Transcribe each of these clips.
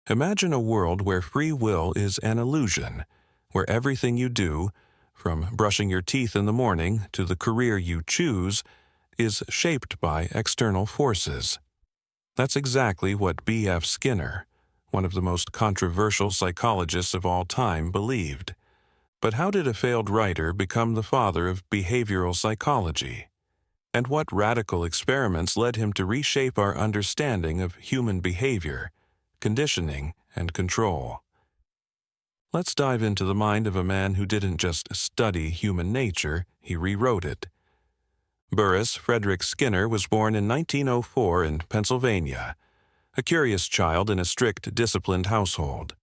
Imagine a world where free will is an illusion, where everything you do, from brushing your teeth in the morning to the career you choose, is shaped by external forces. That's exactly what B.F. Skinner, one of the most controversial psychologists of all time, believed. But how did a failed writer become the father of behavioral psychology? And what radical experiments led him to reshape our understanding of human behavior, conditioning, and control? Let's dive into the mind of a man who didn't just study human nature, he rewrote it. Burrhus Frederick Skinner was born in 1904 in Pennsylvania, a curious child in a strict, disciplined household.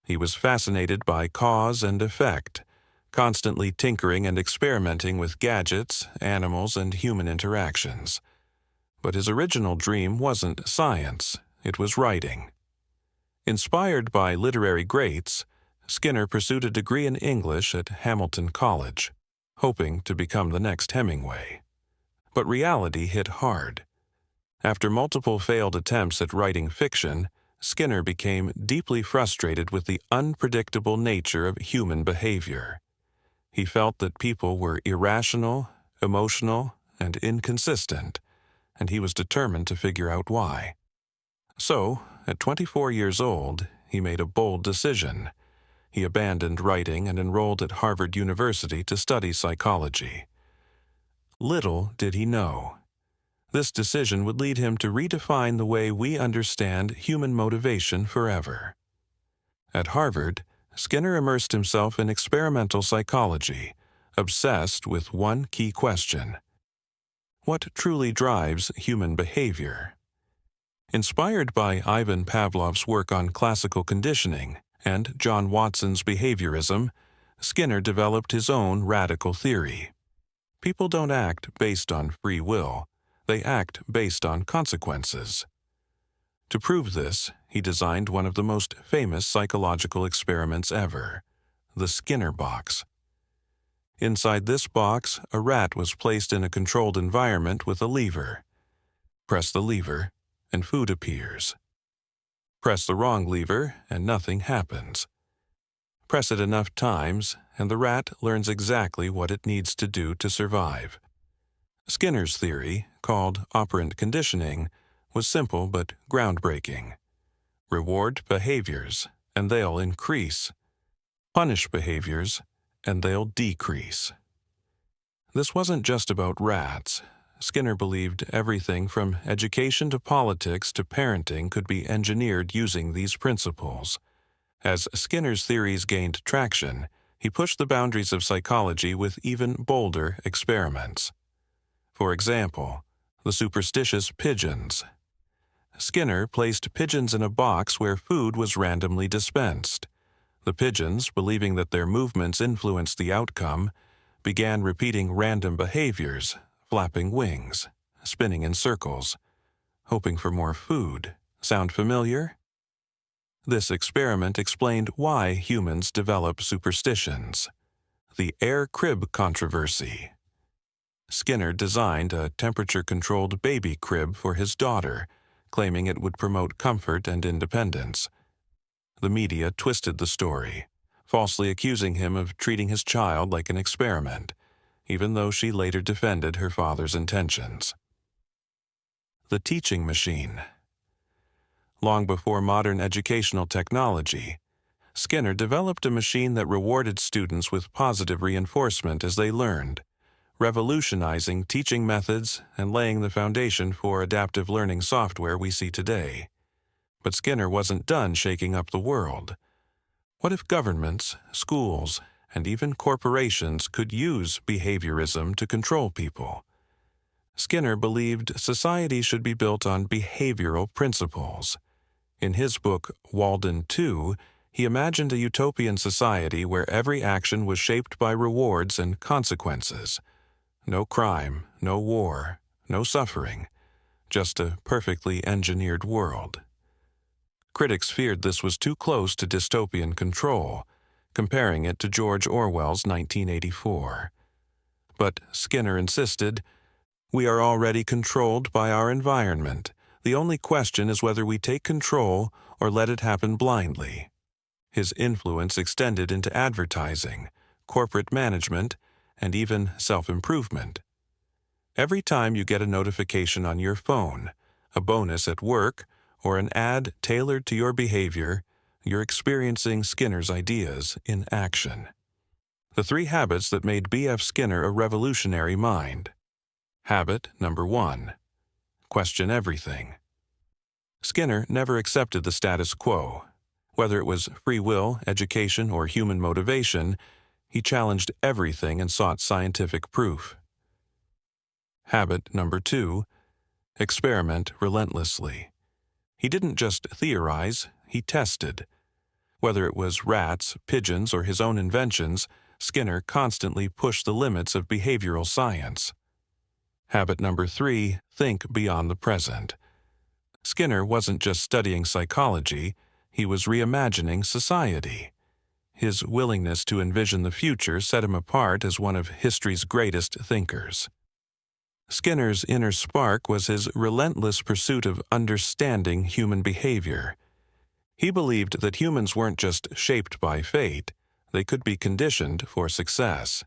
He was fascinated by cause and effect, constantly tinkering and experimenting with gadgets, animals, and human interactions. But his original dream wasn't science, it was writing. Inspired by literary greats, Skinner pursued a degree in English at Hamilton College, hoping to become the next Hemingway. But reality hit hard. After multiple failed attempts at writing fiction, Skinner became deeply frustrated with the unpredictable nature of human behavior. He felt that people were irrational, emotional, and inconsistent, and he was determined to figure out why. So, at 24 years old, he made a bold decision. He abandoned writing and enrolled at Harvard University to study psychology. Little did he know. This decision would lead him to redefine the way we understand human motivation forever. At Harvard, Skinner immersed himself in experimental psychology, obsessed with one key question: what truly drives human behavior? Inspired by Ivan Pavlov's work on classical conditioning and John Watson's behaviorism, Skinner developed his own radical theory. People don't act based on free will. They act based on consequences. To prove this, he designed one of the most famous psychological experiments ever, the Skinner box. Inside this box, a rat was placed in a controlled environment with a lever. Press the lever, and food appears. Press the wrong lever, and nothing happens. Press it enough times, and the rat learns exactly what it needs to do to survive. Skinner's theory, called operant conditioning, was simple but groundbreaking. Reward behaviors, and they'll increase. Punish behaviors, and they'll decrease. This wasn't just about rats. Skinner believed everything from education to politics to parenting could be engineered using these principles. As Skinner's theories gained traction, he pushed the boundaries of psychology with even bolder experiments. For example, the superstitious pigeons. Skinner placed pigeons in a box where food was randomly dispensed. The pigeons, believing that their movements influenced the outcome, began repeating random behaviors, flapping wings, spinning in circles, hoping for more food. Sound familiar? This experiment explained why humans develop superstitions. The air crib controversy. Skinner designed a temperature-controlled baby crib for his daughter, claiming it would promote comfort and independence. The media twisted the story, falsely accusing him of treating his child like an experiment, even though she later defended her father's intentions. The teaching machine. Long before modern educational technology, Skinner developed a machine that rewarded students with positive reinforcement as they learned, revolutionizing teaching methods and laying the foundation for adaptive learning software we see today. But Skinner wasn't done shaking up the world. What if governments, schools, and even corporations could use behaviorism to control people? Skinner believed society should be built on behavioral principles. In his book, Walden 2, he imagined a utopian society where every action was shaped by rewards and consequences. No crime, no war, no suffering, just a perfectly engineered world. Critics feared this was too close to dystopian control, comparing it to George Orwell's 1984. But Skinner insisted, "We are already controlled by our environment. The only question is whether we take control or let it happen blindly. His influence extended into advertising, corporate management, and even self-improvement. Every time you get a notification on your phone, a bonus at work, or an ad tailored to your behavior, you're experiencing Skinner's ideas in action. The 3 habits that made B.F. Skinner a revolutionary mind. Habit number 1. Question everything. Skinner never accepted the status quo. Whether it was free will, education, or human motivation, he challenged everything and sought scientific proof. Habit number 2. Experiment relentlessly. He didn't just theorize, he tested. Whether it was rats, pigeons, or his own inventions, Skinner constantly pushed the limits of behavioral science. Habit number 3. Think beyond the present. Skinner wasn't just studying psychology, he was reimagining society. His willingness to envision the future set him apart as one of history's greatest thinkers. Skinner's inner spark was his relentless pursuit of understanding human behavior. He believed that humans weren't just shaped by fate, they could be conditioned for success.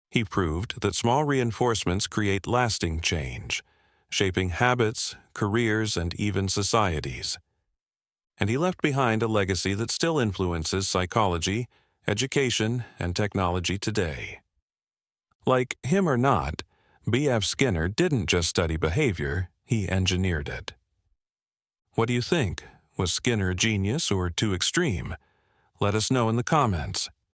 He proved that small reinforcements create lasting change, shaping habits, careers, and even societies. And he left behind a legacy that still influences psychology, education, and technology today. Like him or not, B.F. Skinner didn't just study behavior, he engineered it. What do you think? Was Skinner a genius or too extreme? Let us know in the comments.